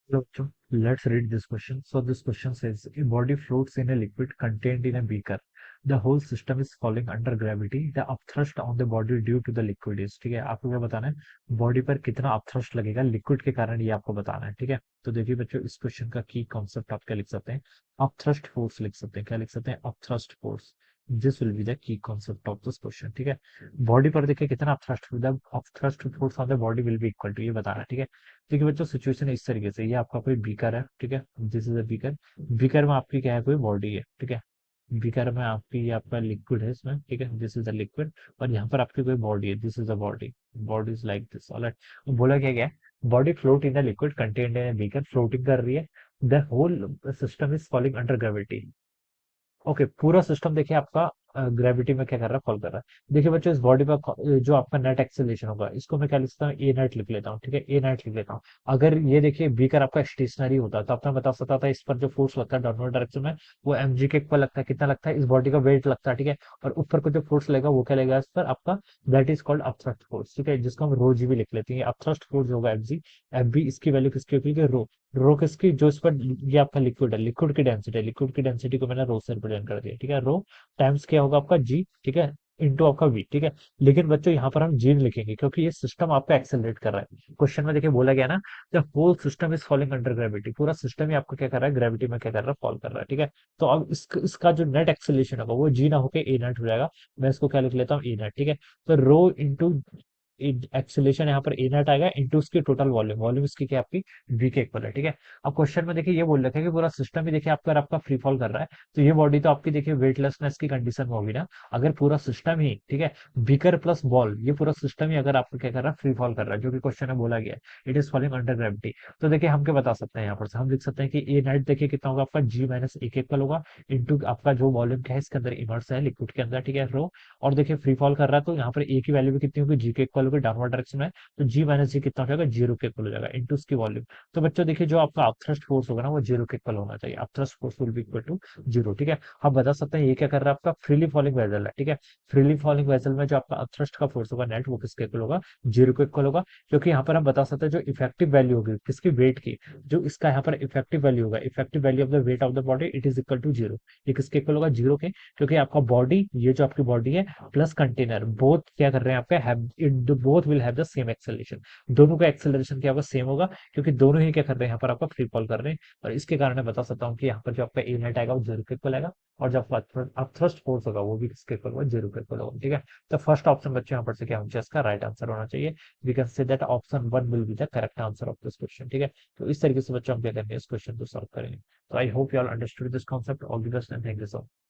Hello, Chu. Let's read this question. So this question says, a body floats in a liquid contained in a beaker. The whole system is falling under gravity. The upthrust on the body due to the liquid is, ठीक है, आपको क्या बताना है, body पर कितना upthrust लगेगा liquid के कारण, ये आपको बताना है। ठीक है, तो देखिए बच्चों, इस क्वेश्चन का की कॉन्सेप्ट आप क्या लिख सकते हैं, अपथ्रस्ट फोर्स लिख सकते हैं। क्या लिख सकते हैं, upthrust force. This will be the key concept of this question. ठीक है, बॉडी पर देखिए कितना upthrust, upthrust force on the body will be equal to, ये बताना है। ठीक है, देखिए बच्चों, सिचुएशन इस तरीके से, ये आपका कोई बीकर है। ठीक है, this is a beaker. Beaker में आपकी क्या है, कोई बॉडी है। ठीक है, बीकर में आपकी, ये आपका लिक्विड है इसमें। ठीक है, दिस इज अ लिक्विड। और यहाँ पर आपकी कोई बॉडी है, this is a body. Body is like this. Alright, बोला क्या गया है, body float in the liquid contained in beaker, floating कर रही है। The whole system is falling under gravity. Okay, पूरा सिस्टम देखिए आपका ग्रेविटी में क्या कर रहा है, फॉल कर रहा है। देखिए बच्चों, इस बॉडी पर जो आपका नेट एक्सेलरेशन होगा, इसको मैं क्या लिख सकता हूँ, ए नेट लिख लेता हूँ। ठीक है, ए नेट लिख लेता हूँ। अगर ये देखिए बीकर आपका स्टेशनरी होता तो आपने बता सकता था, इस पर जो फोर्स लगता है डाउनवर्ड डायरेक्शन में, वो mg के इक्वल लगता है। कितना लगता है, इस बॉडी का वेट लगता है। ठीक है, और ऊपर को जो फोर्स लगेगा वो क्या लगेगा इस पर आपका, that is called upthrust force. ठीक है, जिसको हम रो जी भी लिख लेते हैं। अपथ्रस्ट फोर्स होगा एफ जी। एफ बी इसकी वैल्यू किसकी होगी, रो। रो किसकी, जो इस पर, ये आपका लिक्विड है, लिक्विड की डेंसिटी है, लिक्विड की डेंसिटी को मैंने रो से रिप्रेजेंट कर दिया। ठीक है, रो टाइम्स क्या होगा आपका, जी। ठीक है, इंटू आपका वी। ठीक है, लेकिन बच्चों यहाँ पर हम जी नहीं लिखेंगे, क्योंकि ये सिस्टम आपका एक्सेलरेट कर रहा है। क्वेश्चन में देखिए बोला गया ना, the whole system is falling under gravity, पूरा सिस्टम ही आपको क्या कर रहा है, ग्रेविटी में क्या कर रहा है, फॉल कर रहा है। ठीक है, तो अब इसका जो नेट एक्सेलरेशन होगा वो जी ना होकर ए नेट हो जाएगा। मैं इसको क्या लिख लेता हूँ, ए नेट। ठीक है, तो रो इंटू एक्सेलेरेशन यहाँ पर ए नेट आएगा, इंटू उसकी टोटल वॉल्यूम। वॉल्यूम इसकी क्या, आपकी वी के इक्वल है। ठीक है, अब क्वेश्चन में देखिए ये बोल रखा है कि पूरा सिस्टम ही देखिए आपका, आपका फ्री फॉल कर रहा है, तो ये बॉडी तो आपकी देखिए वेटलेसनेस की कंडीशन में होगी ना। अगर पूरा सिस्टम ही, ठीक है, बीकर प्लस बॉल, ये पूरा सिस्टम ही अगर आपको क्या कर रहा है, फ्री फॉल कर रहा है, जो कि क्वेश्चन में बोला गया है, it is falling under gravity. तो देखिए हम क्या बता सकते हैं, यहाँ पर से हम लिख सकते हैं कि ए नेट देखिए कितना होगा आपका, जी माइनस ए के इक्वल होगा, इंटू आपका जो वॉल्यूम क्या है इसके अंदर इमर्स है लिक्विड के अंदर। ठीक है, रो। और देखिए फ्री फॉल कर रहा है, तो यहाँ पर ए की वैल्यू भी कितनी होगी, जी के इक्वल होगी, डाउनवर्ड डायरेक्शन में। तो जी माइनस जी कितना हो जाएगा, जीरो के इक्वल हो जाएगा, इंटू उसकी वॉल्यूम। तो बच्चों देखिए, जो आपका अपथ्रस्ट फोर्स होगा ना, वो जीरो के इक्वल होना चाहिए। Upthrust force will be equal to zero. ठीक है, आप बता सकते हैं ये क्या कर रहा है, आपका फ्रीली फॉलिंग वेसल है। ठीक है, फ्रीली फॉलिंग वेसल में जो आपका अपथ्रस्ट का फोर्स होगा नेट, वो किसके इक्वल होगा, जीरो के इक्वल होगा। क्योंकि यहाँ पर हम बता सकते हैं जो इफेक्टिव वैल्यू होगी किसकी, वेट की, जो इसका यहाँ पर इफेक्टिव वैल्यू होगा, effective value of the weight of the body, it is equal to zero. ये किसके इक्वल होगा, जीरो के। क्योंकि आपका बॉडी, ये जो आपकी बॉडी है प्लस कंटेनर, बोथ क्या कर रहे हैं आपके, both will have the same acceleration. दोनों का एक्सेलरेशन क्या होगा, सेम होगा, क्योंकि दोनों ही क्या कर रहे हैं यहाँ पर आपका फ्री फॉल कर रहे हैं। और इसके कारण मैं बता सकता हूँ कि यहाँ पर जो आपका ए नेट आएगा वो जीरो के इक्वल आएगा, और जो आपका अपथ्रस्ट फोर्स होगा वो भी किसके इक्वल होगा, जीरो के इक्वल होगा। ठीक है, तो फर्स्ट ऑप्शन बच्चे यहाँ पर से क्या होना चाहिए, इसका राइट आंसर होना चाहिए। We can say that option one will be the correct answer of this question. ठीक है, तो इस तरीके से बच्चों हम क्या करेंगे, इस क्वेश्चन को सॉल्व करेंगे। तो I hope you all understood this concept. All the best and thank you so much.